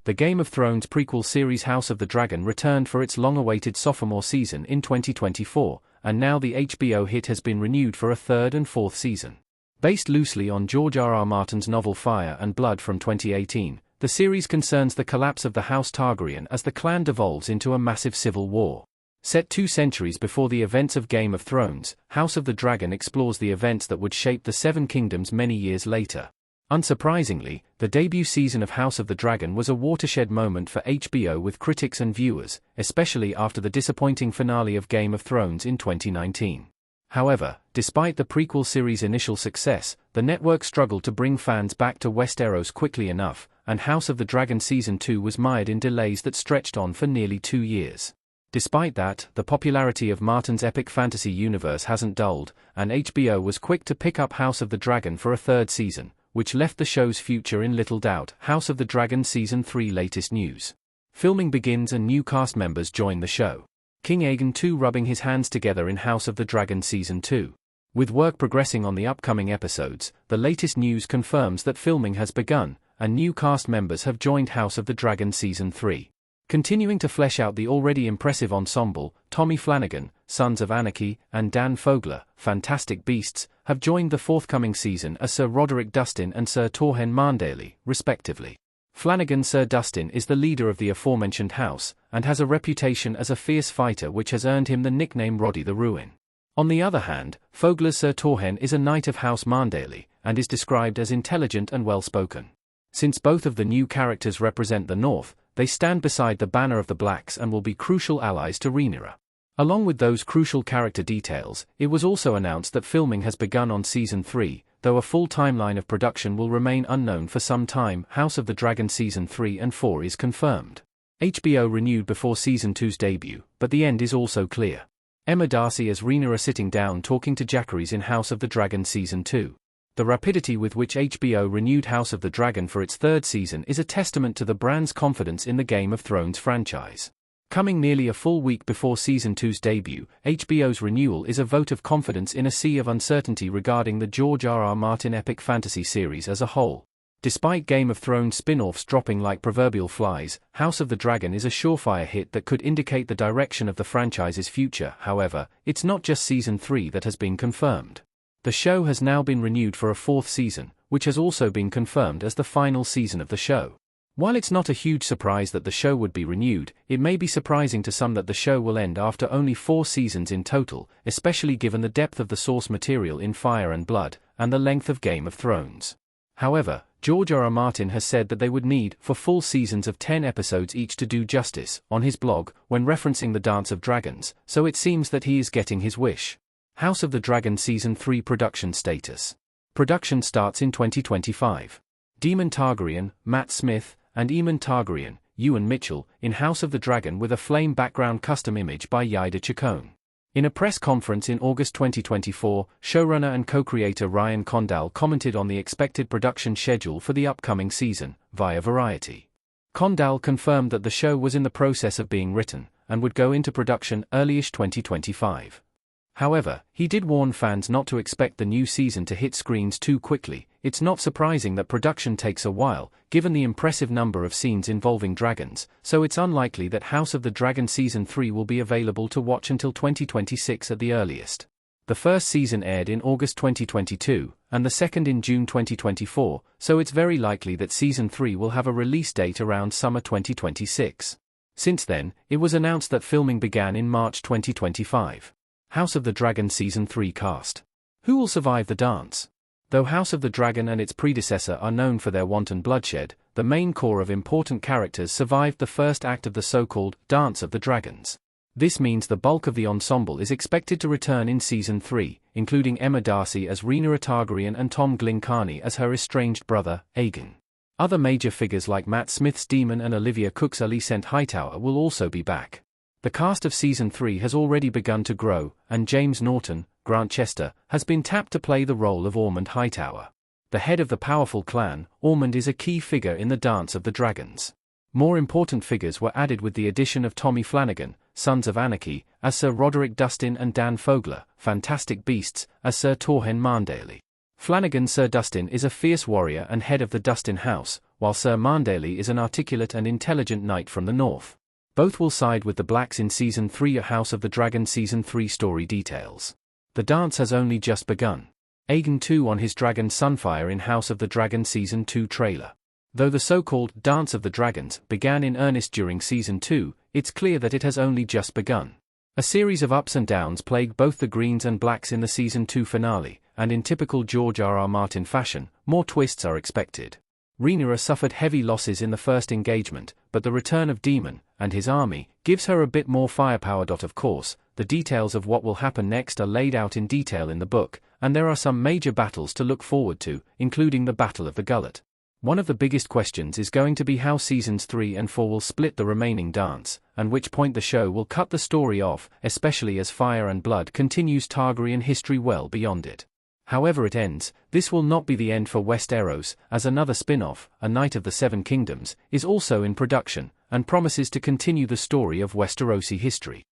The Game of Thrones prequel series House of the Dragon returned for its long-awaited sophomore season in 2024, and now the HBO hit has been renewed for a third and fourth season. Based loosely on George R.R. Martin's novel Fire and Blood from 2018, the series concerns the collapse of the House Targaryen as the clan devolves into a massive civil war. Set 2 centuries before the events of Game of Thrones, House of the Dragon explores the events that would shape the Seven Kingdoms many years later. Unsurprisingly, the debut season of House of the Dragon was a watershed moment for HBO with critics and viewers, especially after the disappointing finale of Game of Thrones in 2019. However, despite the prequel series' initial success, the network struggled to bring fans back to Westeros quickly enough, and House of the Dragon Season 2 was mired in delays that stretched on for nearly 2 years. Despite that, the popularity of Martin's epic fantasy universe hasn't dulled, and HBO was quick to pick up House of the Dragon for a third season, which left the show's future in little doubt. House of the Dragon Season 3 latest news. Filming begins and new cast members join the show. King Aegon II rubbing his hands together in House of the Dragon Season 2. With work progressing on the upcoming episodes, the latest news confirms that filming has begun, and new cast members have joined House of the Dragon Season 3. Continuing to flesh out the already impressive ensemble, Tommy Flanagan, Sons of Anarchy, and Dan Fogler, Fantastic Beasts, have joined the forthcoming season as Sir Roderick Dustin and Sir Torhen Marndaly, respectively. Flanagan Sir Dustin is the leader of the aforementioned house, and has a reputation as a fierce fighter which has earned him the nickname Roddy the Ruin. On the other hand, Fogler's Sir Torhen is a knight of House Marndaly, and is described as intelligent and well-spoken. Since both of the new characters represent the North, they stand beside the banner of the Blacks and will be crucial allies to Rhaenyra. Along with those crucial character details, it was also announced that filming has begun on Season 3, though a full timeline of production will remain unknown for some time. House of the Dragon Season 3 and 4 is confirmed. HBO renewed before Season 2's debut, but the end is also clear. Emma Darcy as Rhaenyra sitting down talking to Jacaerys in House of the Dragon Season 2. The rapidity with which HBO renewed House of the Dragon for its third season is a testament to the brand's confidence in the Game of Thrones franchise. Coming nearly a full week before Season 2's debut, HBO's renewal is a vote of confidence in a sea of uncertainty regarding the George R.R. Martin epic fantasy series as a whole. Despite Game of Thrones spin-offs dropping like proverbial flies, House of the Dragon is a surefire hit that could indicate the direction of the franchise's future. However, it's not just Season 3 that has been confirmed. The show has now been renewed for a fourth season, which has also been confirmed as the final season of the show. While it's not a huge surprise that the show would be renewed, it may be surprising to some that the show will end after only 4 seasons in total, especially given the depth of the source material in Fire and Blood, and the length of Game of Thrones. However, George R.R. Martin has said that they would need 4 full seasons of 10 episodes each to do justice, on his blog, when referencing the Dance of Dragons, so it seems that he is getting his wish. House of the Dragon Season 3 production status. Production starts in 2025. Daemon Targaryen, Matt Smith, and Aemon Targaryen, Ewan Mitchell, in House of the Dragon with a flame background custom image by Yida Chacon. In a press conference in August 2024, showrunner and co-creator Ryan Condal commented on the expected production schedule for the upcoming season, via Variety. Condal confirmed that the show was in the process of being written, and would go into production early-ish 2025. However, he did warn fans not to expect the new season to hit screens too quickly. It's not surprising that production takes a while, given the impressive number of scenes involving dragons, so it's unlikely that House of the Dragon Season 3 will be available to watch until 2026 at the earliest. The first season aired in August 2022, and the second in June 2024, so it's very likely that Season 3 will have a release date around summer 2026. Since then, it was announced that filming began in March 2025. House of the Dragon Season 3 cast. Who will survive the dance? Though House of the Dragon and its predecessor are known for their wanton bloodshed, the main core of important characters survived the first act of the so-called Dance of the Dragons. This means the bulk of the ensemble is expected to return in Season 3, including Emma Darcy as Rhaenyra Targaryen and Tom Glencairn as her estranged brother, Aegon. Other major figures like Matt Smith's Daemon and Olivia Cook's Alicent Hightower will also be back. The cast of Season 3 has already begun to grow, and James Norton, Grant Chester, has been tapped to play the role of Aemond Hightower. The head of the powerful clan, Aemond is a key figure in the Dance of the Dragons. More important figures were added with the addition of Tommy Flanagan, Sons of Anarchy, as Sir Roderick Dustin and Dan Fogler, Fantastic Beasts, as Sir Torhen Marndaly. Flanagan Sir Dustin is a fierce warrior and head of the Dustin House, while Sir Mandalay is an articulate and intelligent knight from the north. Both will side with the Blacks in Season 3. A House of the Dragon Season 3 story details. The dance has only just begun. Aegon II on his dragon Sunfire in House of the Dragon Season 2 trailer. Though the so-called Dance of the Dragons began in earnest during Season 2, it's clear that it has only just begun. A series of ups and downs plague both the Greens and Blacks in the Season 2 finale, and in typical George R.R. Martin fashion, more twists are expected. Rhaenyra suffered heavy losses in the first engagement, but the return of Daemon and his army gives her a bit more firepower. Of course, the details of what will happen next are laid out in detail in the book, and there are some major battles to look forward to, including the Battle of the Gullet. One of the biggest questions is going to be how Seasons 3 and 4 will split the remaining dance, and which point the show will cut the story off, especially as Fire and Blood continues Targaryen history well beyond it. However it ends, this will not be the end for Westeros, as another spin-off, A Knight of the Seven Kingdoms, is also in production, and promises to continue the story of Westerosi history.